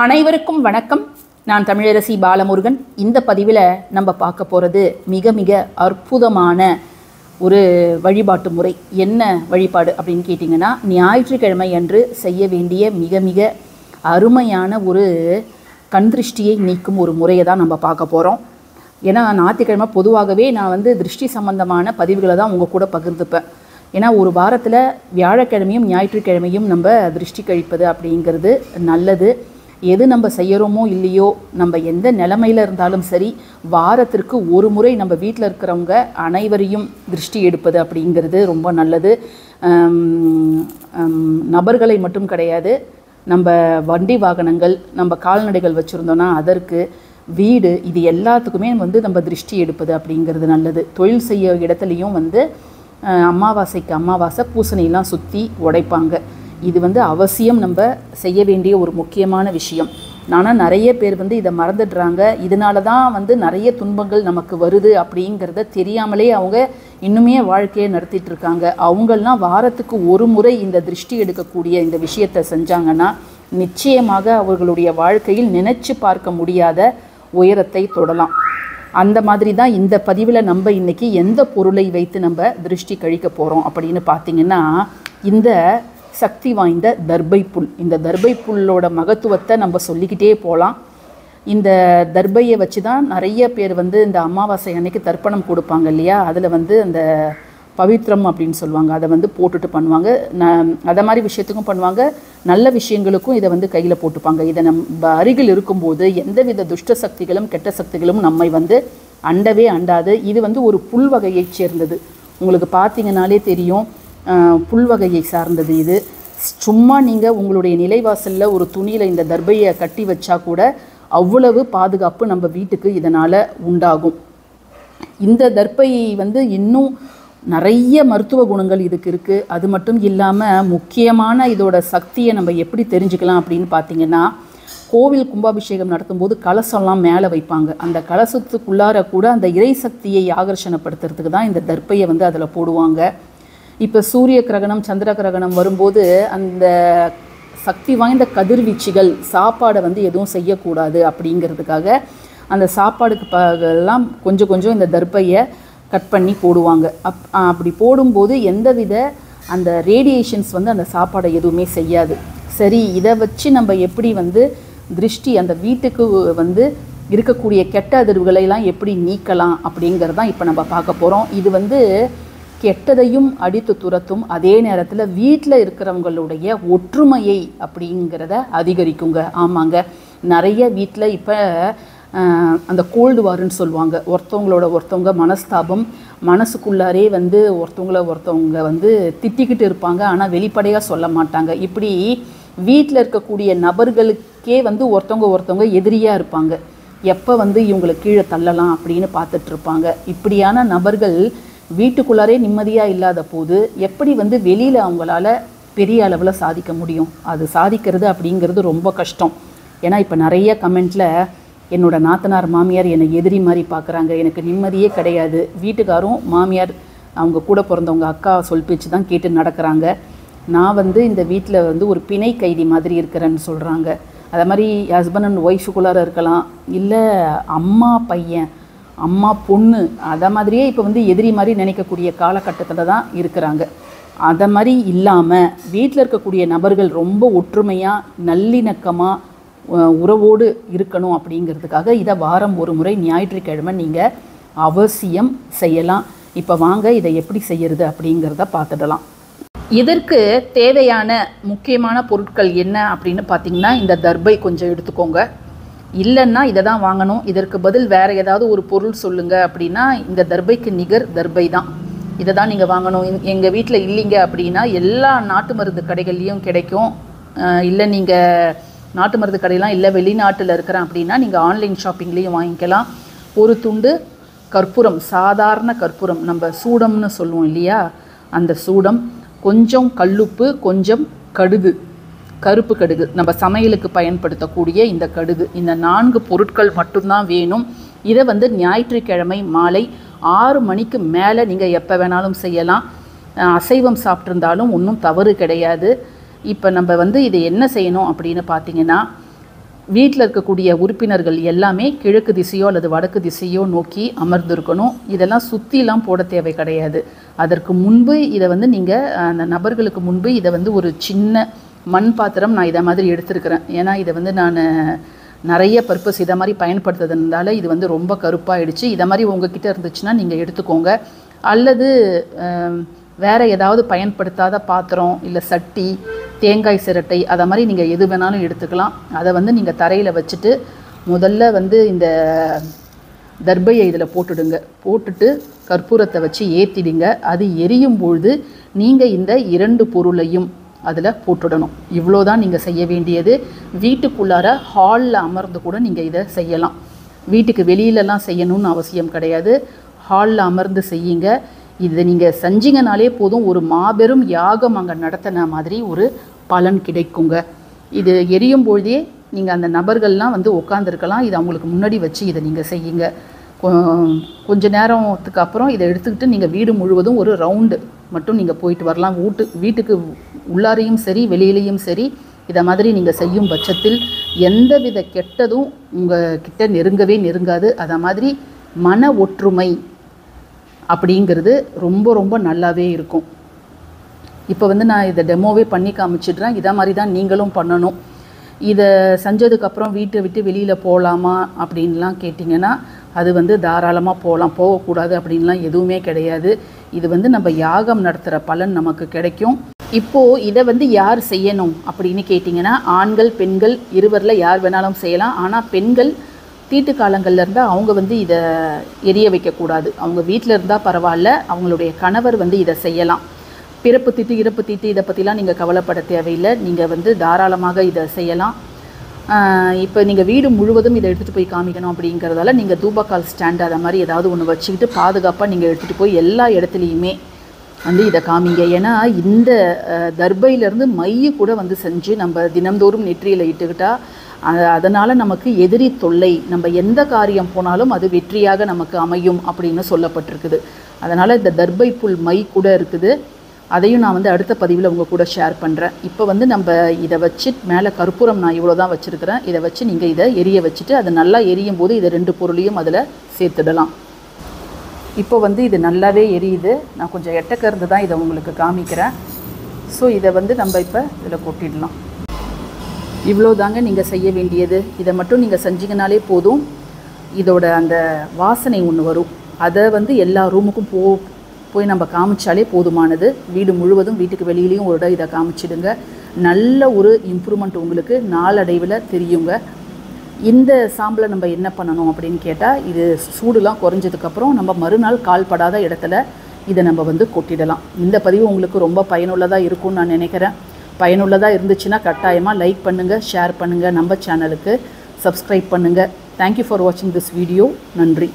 அனைவருக்கும் வணக்கம். நான் தமிழரசி பாலமுருகன். இந்த பதிவில் நம்ம பார்க்க போகிறது மிக மிக அற்புதமான ஒரு வழிபாட்டு முறை. என்ன வழிபாடு அப்படின்னு கேட்டிங்கன்னா, ஞாயிற்றுக்கிழமை அன்று செய்ய வேண்டிய மிக மிக அருமையான ஒரு கண்திருஷ்டியை நீக்கும் ஒரு முறையை தான் நம்ம பார்க்க போகிறோம். ஏன்னா ஞாயிற்றுக்கிழமை பொதுவாகவே நான் திருஷ்டி சம்பந்தமான பதிவுகளை தான் உங்கள் கூட பகிர்ந்துப்பேன். ஏன்னா ஒரு வாரத்தில் வியாழக்கிழமையும் ஞாயிற்றுக்கிழமையும் நம்ம திருஷ்டி கழிப்பது அப்படிங்கிறது நல்லது. எது நம்ம செய்கிறோமோ இல்லையோ, நம்ம எந்த நிலைமையில் இருந்தாலும் சரி, வாரத்திற்கு ஒரு முறை நம்ம வீட்டில் இருக்கிறவங்க அனைவரையும் திருஷ்டி எடுப்பது அப்படிங்கிறது ரொம்ப நல்லது. நபர்களை மட்டும் கிடையாது, நம்ம வண்டி வாகனங்கள், நம்ம கால்நடைகள் வச்சுருந்தோன்னா அதற்கு, வீடு, இது எல்லாத்துக்குமே நம்ம திருஷ்டி எடுப்பது அப்படிங்கிறது நல்லது. தொழில் செய்ய இடத்துலையும் அமாவாசைக்கு அமாவாசை பூசணையெல்லாம் சுற்றி உடைப்பாங்க. இது அவசியம் நம்ம செய்ய வேண்டிய ஒரு முக்கியமான விஷயம். ஆனால் நிறைய பேர் இதை மறந்துடுறாங்க. இதனால தான் நிறைய துன்பங்கள் நமக்கு வருது அப்படிங்கிறத தெரியாமலே அவங்க இன்னுமே வாழ்க்கையை நடத்திட்டு இருக்காங்க. அவங்கெல்லாம் வாரத்துக்கு ஒரு முறை இந்த திருஷ்டி எடுக்கக்கூடிய இந்த விஷயத்தை செஞ்சாங்கன்னா நிச்சயமாக அவர்களுடைய வாழ்க்கையில் நினைச்சு பார்க்க முடியாத உயரத்தை தொடலாம். அந்த மாதிரி தான் இந்த பதிவில் நம்ம இன்றைக்கி எந்த பொருளை வைத்து நம்ம திருஷ்டி கழிக்க போகிறோம் அப்படின்னு பார்த்திங்கன்னா, இந்த சக்தி வாய்ந்த தர்பை புல். இந்த தர்பை புல்லோட மகத்துவத்தை நம்ம சொல்லிக்கிட்டே போகலாம். இந்த தர்பையை வச்சு தான் நிறைய பேர் இந்த அமாவாசை அன்னைக்கு தர்ப்பணம் கொடுப்பாங்க இல்லையா, அதில் அந்த பவித்ரம் அப்படின்னு சொல்லுவாங்க, அதை போட்டுட்டு பண்ணுவாங்க. அதை மாதிரி விஷயத்துக்கும் பண்ணுவாங்க, நல்ல விஷயங்களுக்கும் இதை கையில் போட்டுப்பாங்க. இதை நம்ம அருகில் இருக்கும்போது எந்தவித துஷ்ட சக்திகளும் கெட்ட சக்திகளும் நம்மை அண்டவே அண்டாது. இது ஒரு புல் வகையைச் சேர்ந்தது. உங்களுக்கு பார்த்தீங்கன்னாலே தெரியும், புல் வகையை சார்ந்தது. இது சும்மா நீங்கள் உங்களுடைய நிலைவாசலில் ஒரு துணியில் இந்த தர்பையை கட்டி வச்சா கூட அவ்வளவு பாதுகாப்பு நம்ம வீட்டுக்கு இதனால் உண்டாகும். இந்த தர்பை இன்னும் நிறைய மருத்துவ குணங்கள் இதுக்கு இருக்குது. அது மட்டும் இல்லாமல் முக்கியமான இதோட சக்தியை நம்ம எப்படி தெரிஞ்சுக்கலாம் அப்படின்னு பார்த்தீங்கன்னா, கோவில் கும்பாபிஷேகம் நடத்தும்போது கலசம்லாம் மேலே வைப்பாங்க. அந்த கலசத்துக்குள்ளார கூட அந்த இறை சக்தியை ஆகர்ஷணப்படுத்துறதுக்கு தான் இந்த தர்பையை அதில் போடுவாங்க. இப்போ சூரிய கிரகணம், சந்திர கிரகணம் வரும்போது அந்த சக்தி வாய்ந்த கதிர்வீச்சுகள் சாப்பாடை எதுவும் செய்யக்கூடாது அப்படிங்கிறதுக்காக அந்த சாப்பாடுக்கு எல்லாம் கொஞ்சம் கொஞ்சம் இந்த தர்பையை கட் பண்ணி போடுவாங்க. அப்படி போடும்போது எந்தவித அந்த ரேடியேஷன்ஸ் அந்த சாப்பாடை எதுவுமே செய்யாது. சரி, இதை வச்சு நம்ம எப்படி திருஷ்டி அந்த வீட்டுக்கு இருக்கக்கூடிய கெட்ட அதிர்வுகளையெல்லாம் எப்படி நீக்கலாம் அப்படிங்கிறது தான் இப்போ நம்ம பார்க்க போகிறோம். இது கெட்டதையும் அடித்து துரத்தும், அதே நேரத்தில் வீட்டில் இருக்கிறவங்களுடைய ஒற்றுமையை அப்படிங்கிறத அதிகரிக்குங்க. ஆமாங்க, நிறைய வீட்டில் இப்போ அந்த கோல்டு வார்ன்னு சொல்லுவாங்க. ஒருத்தவங்களோட ஒருத்தவங்க மனஸ்தாபம், மனசுக்குள்ளாரே ஒருத்தவங்க திட்டிக்கிட்டு இருப்பாங்க, ஆனால் வெளிப்படையாக சொல்ல மாட்டாங்க. இப்படி வீட்டில் இருக்கக்கூடிய நபர்களுக்கே ஒருத்தவங்க எதிரியாக இருப்பாங்க. எப்போ இவங்களை கீழே தள்ளலாம் அப்படின்னு பார்த்துட்ருப்பாங்க. இப்படியான நபர்கள் வீட்டுக்குள்ளாரே நிம்மதியாக இல்லாத போது எப்படி வெளியில் அவங்களால பெரிய அளவில் சாதிக்க முடியும்? அது சாதிக்கிறது அப்படிங்கிறது ரொம்ப கஷ்டம். ஏன்னா இப்போ நிறைய கமெண்ட்டில் என்னோட நாத்தனார் மாமியார் என்னை எதிரி மாதிரி பார்க்குறாங்க, எனக்கு நிம்மதியே கிடையாது, வீட்டுக்காரும் மாமியார் அவங்க கூட பிறந்தவங்க அக்கா சொல் பேச்சு தான் கேட்டு நடக்கிறாங்க, நான் இந்த வீட்டில் ஒரு பிணை கைதி மாதிரி இருக்கிறேன்னு சொல்கிறாங்க. அதை மாதிரி ஹஸ்பண்ட் அண்ட் ஒய்ஃபுக்குள்ளார இருக்கலாம், இல்லை அம்மா பையன், அம்மா பொண்ணு, அதை மாதிரியே இப்போ எதிரி மாதிரி நினைக்கக்கூடிய காலகட்டத்தில் தான் இருக்கிறாங்க. அதை மாதிரி இல்லாமல் வீட்டில் இருக்கக்கூடிய நபர்கள் ரொம்ப ஒற்றுமையாக நல்லிணக்கமாக உறவோடு இருக்கணும் அப்படிங்கிறதுக்காக இதை வாரம் ஒரு முறை ஞாயிற்றுக்கிழமை நீங்கள் அவசியம் செய்யலாம். இப்போ வாங்க இதை எப்படி செய்கிறது அப்படிங்கிறத பார்த்துடலாம். இதற்கு தேவையான முக்கியமான பொருட்கள் என்ன அப்படின்னு பார்த்தீங்கன்னா, இந்த தர்பை கொஞ்சம் எடுத்துக்கோங்க. இல்லைன்னா இதை தான் வாங்கணும், இதற்கு பதில் வேறு ஏதாவது ஒரு பொருள் சொல்லுங்கள் அப்படின்னா இந்த தர்பைக்கு நிகர் தர்பை தான், இதை தான் நீங்கள் வாங்கணும். எங்கள் வீட்டில் இல்லைங்க அப்படின்னா எல்லா நாட்டு மருந்து கடைகள்லேயும் கிடைக்கும். இல்லை நீங்கள் நாட்டு மருந்து கடையெல்லாம் இல்லை வெளிநாட்டில் இருக்கிறேன் அப்படின்னா நீங்கள் ஆன்லைன் ஷாப்பிங்லேயும் வாங்கிக்கலாம். ஒரு துண்டு கற்பூரம், சாதாரண கற்பூரம், நம்ம சூடம்னு சொல்லுவோம் இல்லையா, அந்த சூடம், கொஞ்சம் கல்லுப்பு, கொஞ்சம் கடுகு, கருப்பு கடுகு, நம்ம சமையலுக்கு பயன்படுத்தக்கூடிய இந்த கடுகு, இந்த 4 பொருட்கள் மட்டும்தான் வேணும். இதை ஞாயிற்றுக்கிழமை மாலை 6 மணிக்கு மேலே நீங்கள் எப்போ வேணாலும் செய்யலாம். அசைவம் சாப்பிட்ருந்தாலும் ஒன்றும் தவறு கிடையாது. இப்போ நம்ம இதை என்ன செய்யணும் அப்படின்னு பார்த்தீங்கன்னா, வீட்டில் இருக்கக்கூடிய உறுப்பினர்கள் எல்லாமே கிழக்கு திசையோ அல்லது வடக்கு திசையோ நோக்கி அமர்ந்திருக்கணும். இதெல்லாம் சுற்றிலாம் போட தேவை கிடையாது. அதற்கு முன்பு இதை வந்து நீங்கள் அந்த நபர்களுக்கு முன்பு இதை வந்து ஒரு சின்ன மண் பாத்திரம் நான் இதை மாதிரி எடுத்துருக்கிறேன். ஏன்னா இதை வந்து நான் நிறைய பர்பஸ் இதை மாதிரி பயன்படுத்துறதுனால இது வந்து ரொம்ப கருப்பாயிடுச்சு. இதை மாதிரி உங்ககிட்ட இருந்துச்சுன்னா நீங்கள் எடுத்துக்கோங்க. அல்லது வேறு ஏதாவது பயன்படுத்தாத பாத்திரம் இல்லை சட்டி, தேங்காய் சிரட்டை, அதை மாதிரி நீங்கள் எது வேணாலும் எடுத்துக்கலாம். அதை வந்து நீங்கள் தரையில் வச்சுட்டு முதல்ல வந்து இந்த தர்பையை இதில் போட்டுடுங்க. போட்டுட்டு கற்பூரத்தை வச்சு ஏற்றிடுங்க. அது எரியும் பொழுது நீங்கள் இந்த 2 பொருளையும் அதில் போட்டுடணும். இவ்வளோதான் நீங்கள் செய்ய வேண்டியது. வீட்டுக்குள்ளார ஹாலில் அமர்ந்து கூட நீங்கள் இதை செய்யலாம். வீட்டுக்கு வெளியிலலாம் செய்யணும்னு அவசியம் கிடையாது. ஹாலில் அமர்ந்து செய்யுங்க. இதை நீங்கள் செஞ்சீங்கனாலே போதும், ஒரு மாபெரும் யாகம் அங்கே நடத்தின மாதிரி ஒரு பலன் கிடைக்குங்க. இது எரியும் பொழுதே நீங்கள் அந்த நபர்கள்லாம் வந்து உட்காந்துருக்கலாம். இது அவங்களுக்கு முன்னாடி வச்சு இதை நீங்கள் செய்யுங்க. கொஞ்ச நேரத்துக்கு அப்புறம் இதை எடுத்துக்கிட்டு நீங்கள் வீடு முழுவதும் ஒரு ரவுண்டு மட்டும் நீங்கள் போயிட்டு வரலாம். வீட்டுக்கு உள்ளாரையும் சரி வெளியிலையும் சரி இதை மாதிரி நீங்கள் செய்யும் பட்சத்தில் எந்தவித கெட்டதும் உங்கள் கிட்ட நெருங்காது. அதை மாதிரி மன ஒற்றுமை அப்படிங்கிறது ரொம்ப ரொம்ப நல்லாவே இருக்கும். இப்போ வந்து நான் இதை டெமோவே பண்ணி காமிச்சிடுறேன். இதை மாதிரி தான் நீங்களும் பண்ணணும். இதை செஞ்சதுக்கப்புறம் வீட்டை விட்டு வெளியில் போகலாமா அப்படின்லாம் கேட்டிங்கன்னா அது வந்து தாராளமாக போகலாம். போகக்கூடாது அப்படின்லாம் எதுவுமே கிடையாது. இது வந்து நம்ம யாகம் நடத்துகிற பலன் நமக்கு கிடைக்கும். இப்போது இதை வந்து யார் செய்யணும் அப்படின்னு கேட்டிங்கன்னா ஆண்கள் பெண்கள் இருவரில் யார் வேணாலும் செய்யலாம். ஆனால் பெண்கள் தீட்டு காலங்களில் இருந்தால் அவங்க வந்து இதை எரிய வைக்கக்கூடாது. அவங்க வீட்டில் இருந்தால் பரவாயில்ல, அவங்களுடைய கணவர் வந்து இதை செய்யலாம். பிறப்பு தீட்டு இறப்பு தீட்டு இதை பற்றிலாம் நீங்கள் கவலைப்பட தேவையில்லை. நீங்கள் வந்து தாராளமாக இதை செய்யலாம். இப்போ நீங்கள் வீடு முழுவதும் இதை எடுத்துகிட்டு போய் காமிக்கணும் அப்படிங்கிறதால நீங்கள் தூபக்கால் ஸ்டாண்டு அதை மாதிரி ஏதாவது ஒன்று வச்சுக்கிட்டு பாதுகாப்பாக நீங்கள் எடுத்துகிட்டு போய் எல்லா இடத்துலையுமே வந்து இதை காமிங்க. ஏன்னா இந்த தர்பையிலேருந்து மைய கூட வந்து செஞ்சு நம்ம தினந்தோறும் நெற்றியில் இட்டுக்கிட்டால் அதனால் நமக்கு எதிரி தொல்லை, நம்ம எந்த காரியம் போனாலும் அது வெற்றியாக நமக்கு அமையும் அப்படின்னு சொல்லப்பட்டிருக்குது. அதனால் இந்த தர்பை புல் மை கூட இருக்குது. அதையும் நான் வந்து அடுத்த பதிவில் உங்கள் கூட ஷேர் பண்ணுறேன். இப்போ வந்து நம்ம இதை வச்சு மேலே கற்பூரம் நான் இவ்வளோ தான் வச்சுருக்கிறேன். இதை வச்சு நீங்கள் இதை எரிய வச்சுட்டு அது நல்லா எரியும் போது இதை 2 பொருளையும் அதில் சேர்த்துடலாம். இப்போ வந்து இது நல்லாவே எரியுது. நான் கொஞ்சம் எட்டக்கருந்து தான் இதை உங்களுக்கு காமிக்கிறேன். ஸோ இதை வந்து நம்ம இப்போ இதில் கொட்டிடலாம். இவ்வளோ தாங்க நீங்கள் செய்ய வேண்டியது. இதை மட்டும் நீங்கள் செஞ்சீங்கனாலே போதும். இதோட அந்த வாசனை ஒன்று வரும். அதை வந்து எல்லா ரூமுக்கும் போய் நம்ம காமிச்சாலே போதுமானது. வீடு முழுவதும் வீட்டுக்கு வெளியிலையும் ஒரு இதை காமிச்சிடுங்க. நல்ல ஒரு இம்ப்ரூவ்மெண்ட் உங்களுக்கு நாளடைவில் தெரியுங்க. இந்த சாம்பலை நம்ம என்ன பண்ணணும் அப்படின்னு கேட்டால் இது சூடுலாம் குறைஞ்சதுக்கப்புறம் நம்ம மறுநாள் கால்படாத இடத்துல இதை நம்ம வந்து கொட்டிடலாம். இந்த பதிவு உங்களுக்கு ரொம்ப பயனுள்ளதாக இருக்கும்னு நான் நினைக்கிறேன். பயனுள்ளதாக இருந்துச்சுன்னா கட்டாயமாக லைக் பண்ணுங்கள், ஷேர் பண்ணுங்கள், நம்ம சேனலுக்கு சப்ஸ்கிரைப் பண்ணுங்கள். தேங்க்யூ ஃபார் வாட்சிங் திஸ் வீடியோ. நன்றி.